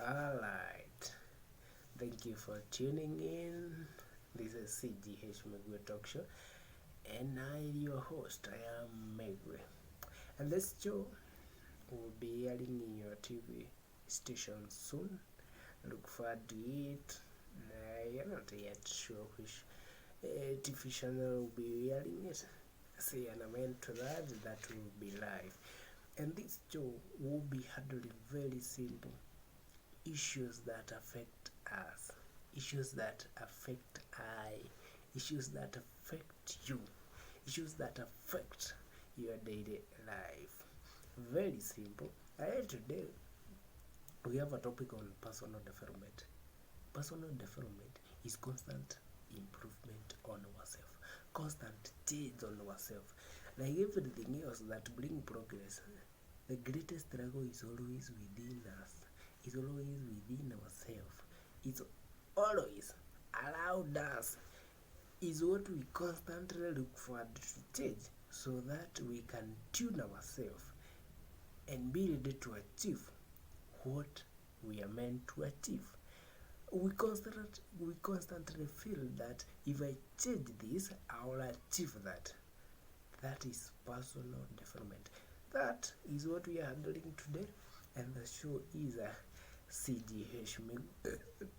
Alright, thank you for tuning in. This is C.G.H Talk Show, and I, your host, I am Megwe. And this show will be airing in your TV station soon. Look forward to it. I'm not yet sure which TV channel will be airing it. See an amendment to that will be live. And this show will be handling very simple issues that affect us, issues that affect I, issues that affect you, issues that affect your daily life. Very simple. Today we have a topic on personal development. Personal development is constant improvement on ourselves, constant change on ourselves. Like everything else that bring progress, the greatest struggle is always within us, is always within ourselves. It's always allowed us, is what we constantly look forward to change so that we can tune ourselves and be ready to achieve what we are meant to achieve. We constantly feel that if I change this, I will achieve that. That is personal development. That is what we are handling today, and the show is a C.G.H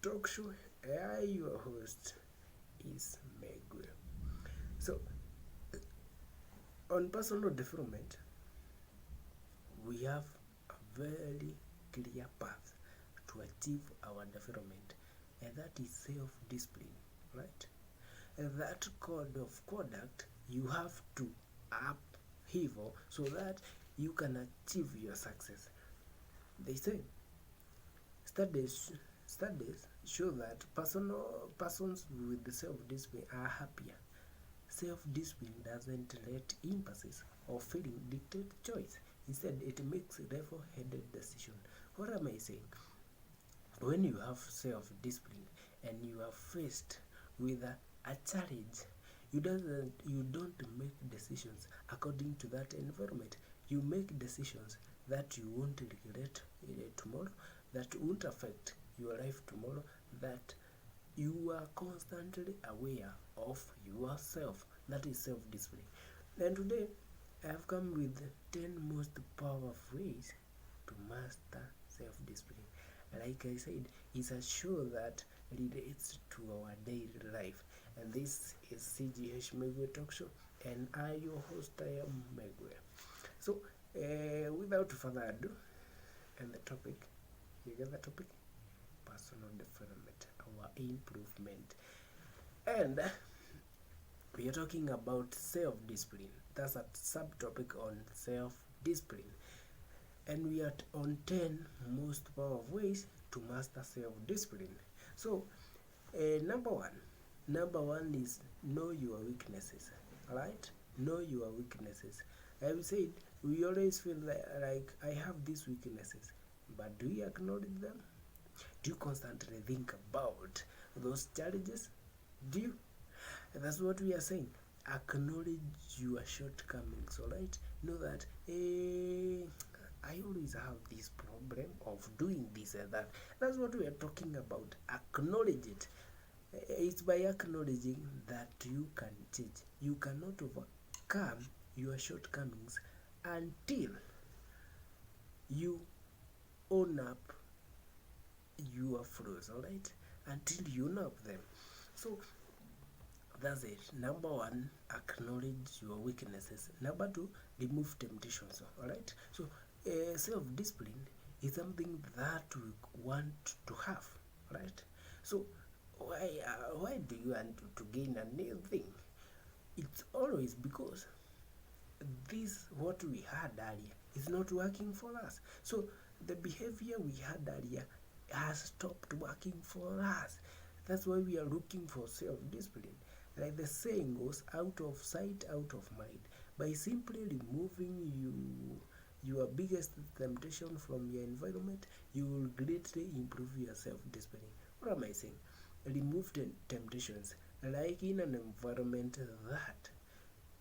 Talk Show. I, your host, is Megwe. So, on personal development, we have a very clear path to achieve our development, and that is self-discipline, right? And that code of conduct you have to upheaval so that you can achieve your success. They say studies show that persons with self-discipline are happier. Self-discipline doesn't let impulses or feeling dictate choice. Instead, it makes level-headed decision. What am I saying? When you have self-discipline and you are faced with a challenge, you don't make decisions according to that environment. You make decisions that you won't regret tomorrow, that won't affect your life tomorrow, that you are constantly aware of yourself. That is self-discipline. And today I have come with 10 most powerful ways to master self-discipline. Like I said, it's a show that relates to our daily life. And this is C.G.H Megwe Talk Show, and I, your host, I am Megwe. So, without further ado, and the topic, you get the topic? Personal development, our improvement. And we are talking about self-discipline. That's a subtopic on self-discipline. And we are on 10 most powerful ways to master self-discipline. So, number one is know your weaknesses. Alright? Know your weaknesses. I will say we always feel like I have these weaknesses, but do you acknowledge them? Do you constantly think about those challenges? Do you? That's what we are saying. Acknowledge your shortcomings, alright? Know that I always have this problem of doing this and that. That's what we are talking about. Acknowledge it. It's by acknowledging that you can change. You cannot overcome your shortcomings until you own up your flaws, alright? Until you own up them. So that's it. Number one, acknowledge your weaknesses. Number two, remove temptations, alright? So self-discipline is something that we want to have, right? So why do you want to gain a new thing? It's always because this what we had earlier is not working for us. So the behavior we had earlier has stopped working for us. That's why we are looking for self-discipline. Like the saying goes, out of sight, out of mind. By simply removing your biggest temptation from your environment, you will greatly improve your self-discipline. What am I saying? Remove temptations. Like in an environment that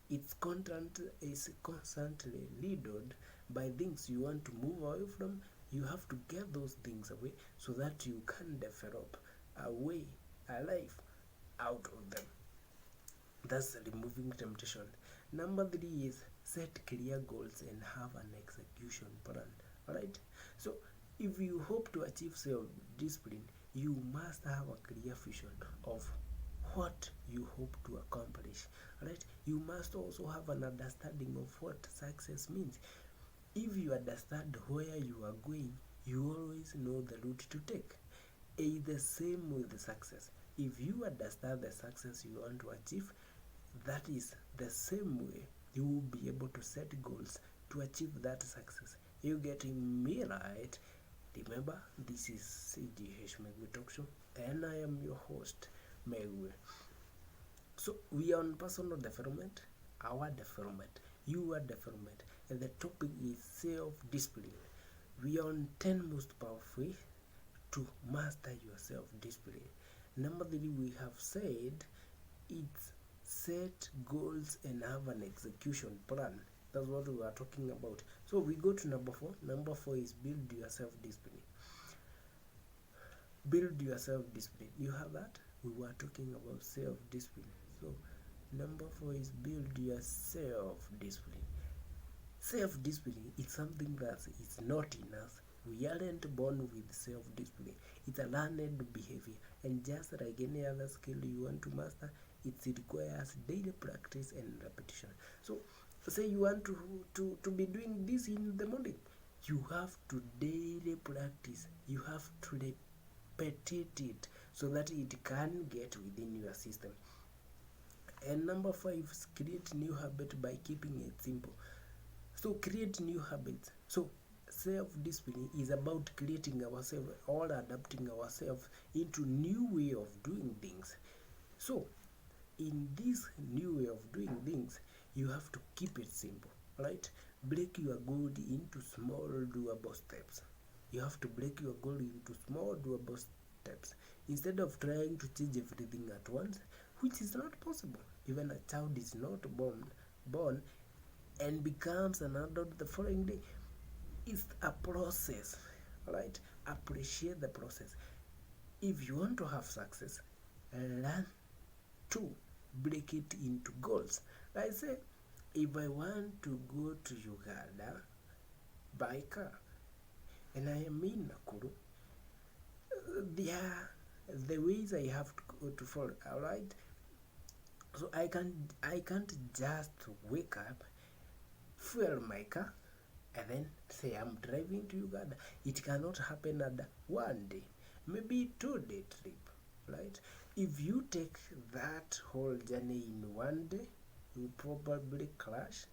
is constantly leaded by things you want to move away from, you have to get those things things away so that you can develop a way, a life out of them. That's removing temptation. Number 3 is set clear goals and have an execution plan. Alright? So if you hope to achieve self-discipline, you must have a clear vision of what you hope to accomplish. Right? You must also have an understanding of what success means. If you understand where you are going, you always know the route to take. The same with the success. If you understand the success you want to achieve, that is the same way you will be able to set goals to achieve that success. You getting me right? Remember, this is C.G.H Talk Show, and I am your host, Megwe. So we are on personal development, our development, your development, and the topic is self-discipline. We are on 10 most powerful ways to master your self-discipline. Number 3, we have said it's set goals and have an execution plan. That's what we are talking about. So we go to number 4. Number 4 is build your self-discipline. Build your self-discipline. You have that? We were talking about self-discipline. So number 4 is build your self-discipline. Self-discipline is something that is not in us. We aren't born with self-discipline. It's a learned behavior, and just like any other skill you want to master, it requires daily practice and repetition. So say you want to be doing this in the morning, you have to daily practice. You have to repeat it so that it can get within your system. And number 5 is create new habit by keeping it simple. So create new habits. So self-discipline is about creating ourselves or adapting ourselves into new way of doing things. So in this new way of doing things, you have to keep it simple, right? Break your goal into small doable steps. You have to break your goal into small doable steps instead of trying to change everything at once, which is not possible. Even a child is not born and becomes an adult the following day. It's a process, right? Appreciate the process. If you want to have success, learn to break it into goals. Like say, if I want to go to Uganda by car and I am in Nakuru, there are the ways I have to go to follow, alright? So I can't just wake up, fuel my car, and then say I'm driving to Uganda. It cannot happen at one day, maybe 2-day trip, right? If you take that whole journey in one day, you probably crash.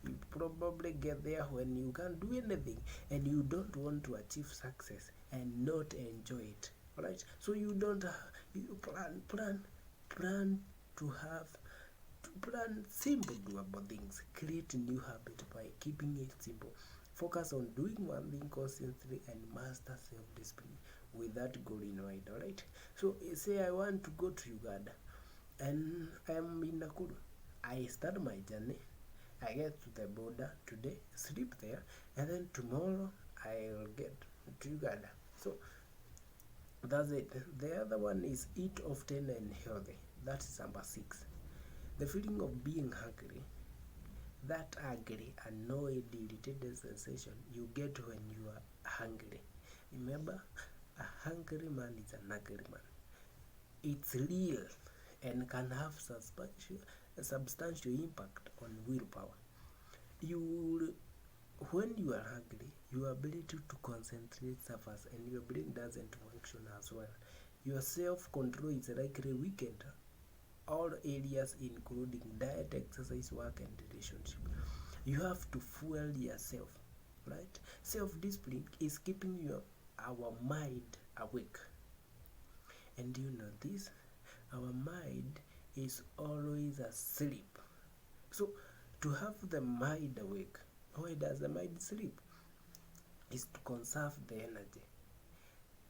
You probably get there when you can't do anything, and you don't want to achieve success and not enjoy it, right? So you don't you plan to have plan simple doable things. Create new habit by keeping it simple. Focus on doing one thing constantly and master self-discipline with that goal in mind, alright? So say I want to go to Uganda and I am in Nakuru. I start my journey, I get to the border today, sleep there, and then tomorrow I'll get to Uganda. So that's it. The other one is eat often and healthy. That is number 6. The feeling of being hungry, that ugly, annoyed, irritated sensation you get when you are hungry. Remember, a hungry man is an ugly man. It's real and can have substantial impact on willpower. When you are hungry, your ability to concentrate suffers and your brain doesn't function as well. Your self-control is likely weakened. All areas including diet, exercise, work, and relationship. You have to fuel yourself, right? Self-discipline is keeping our mind awake. And you know this? Our mind is always asleep. So to have the mind awake, why does the mind sleep? Is to conserve the energy.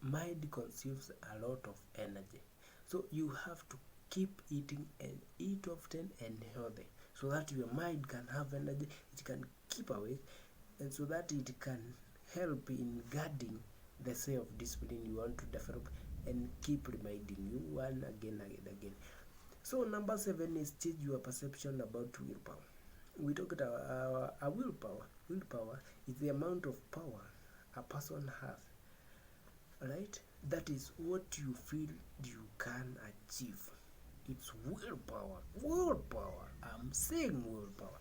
Mind consumes a lot of energy. So you have to keep eating and eat often and healthy so that your mind can have energy, it can keep awake, and so that it can help in guarding the self-discipline you want to develop, and keep reminding you one again and again. So number 7 is change your perception about willpower. We talked about willpower. Willpower is the amount of power a person has, right? That is what you feel you can achieve. It's willpower. Willpower. I'm saying willpower.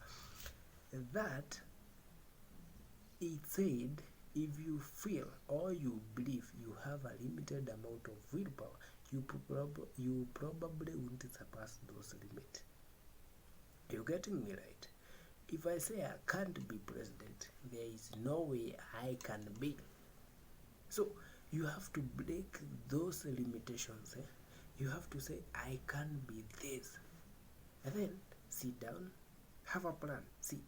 That it said, if you feel or you believe you have a limited amount of willpower, you probably won't surpass those limits. You're getting me right? If I say I can't be president, there is no way I can be. So you have to break those limitations. You have to say, I can be this. And then sit down, have a plan. See,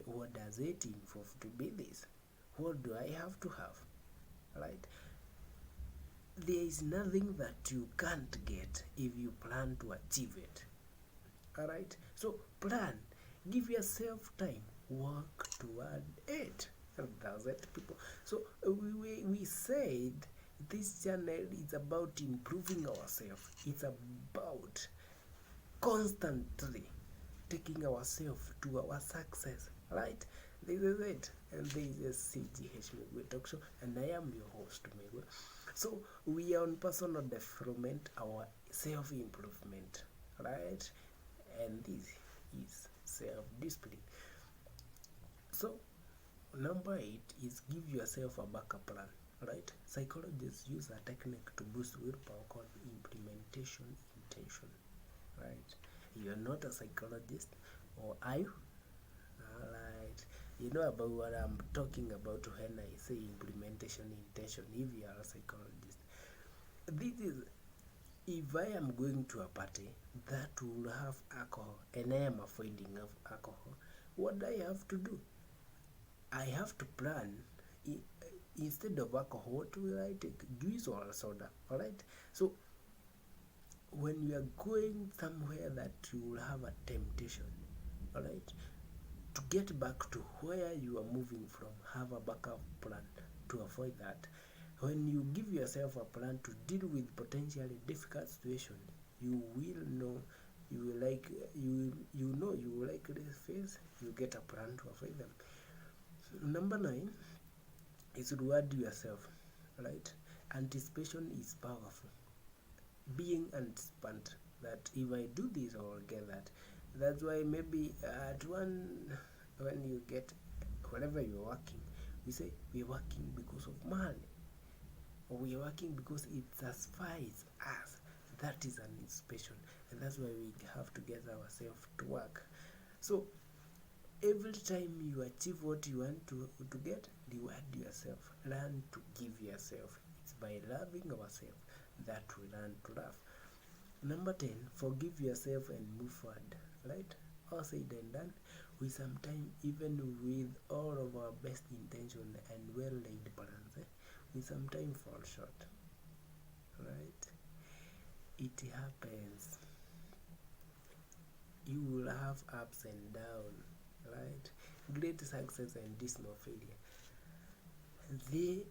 what does it involve to be this? What do I have to have? Right? There is nothing that you can't get if you plan to achieve it. Alright? So plan. Give yourself time. Work toward it. And that's it, people. So we said this channel is about improving ourselves. It's about constantly taking ourselves to our success, right? This is it, and this is C.G.H. Talk Show, and I am your host, Megwe. So we are on personal development, our self-improvement, right? And this is self-discipline. So number 8 is give yourself a backup plan, right? Psychologists use a technique to boost willpower called implementation intention, right? You're not a psychologist, or are you? Alright, you know about what I'm talking about when I say implementation intention. If you are a psychologist, this is, if I am going to a party that will have alcohol and I am avoiding of alcohol, what do I have to do? I have to plan, instead of alcohol, what will I take? Juice or soda, alright? So when you are going somewhere that you will have a temptation, alright, to get back to where you are moving from, have a backup plan to avoid that. When you give yourself a plan to deal with potentially difficult situations, you will know you will like you know you will likely face, you get a plan to avoid them. Number 9 is reward yourself, right? Anticipation is powerful. Being anticipant that if I do this, I will get that. That's why maybe at one, when you get wherever you're working, we say we're working because of money, or we're working because it satisfies us. That is an inspiration, and that's why we have to get ourselves to work. So every time you achieve what you want to get, reward yourself. Learn to give yourself. It's by loving ourselves that we learn to love. Number 10, forgive yourself and move forward, right? All said and done, we sometimes, even with all of our best intention and well-laid plans, we sometimes fall short, right? It happens. You will have ups and downs, right? Great success and dismal failure, they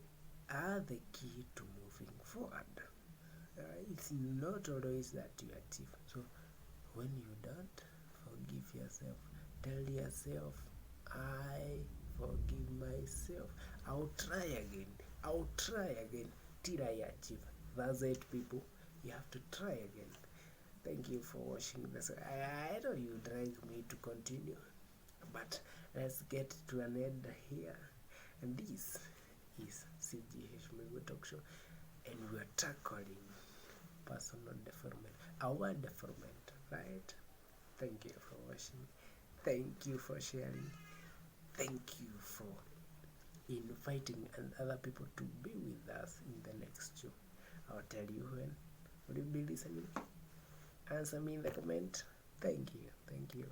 are the key to moving forward. It's not always that you achieve. So when you don't, forgive yourself. Tell yourself, I forgive myself. I'll try again till I achieve. That's it, people. You have to try again. Thank you for watching this. I know you drive me to continue, but let's get to an end here. And this is C.G.H. Talk Show, and we are tackling personal development, our development, right? Thank you for watching. Thank you for sharing. Thank you for inviting other people to be with us in the next show. I'll tell you when. Will you be listening? Answer me in the comment. Thank you.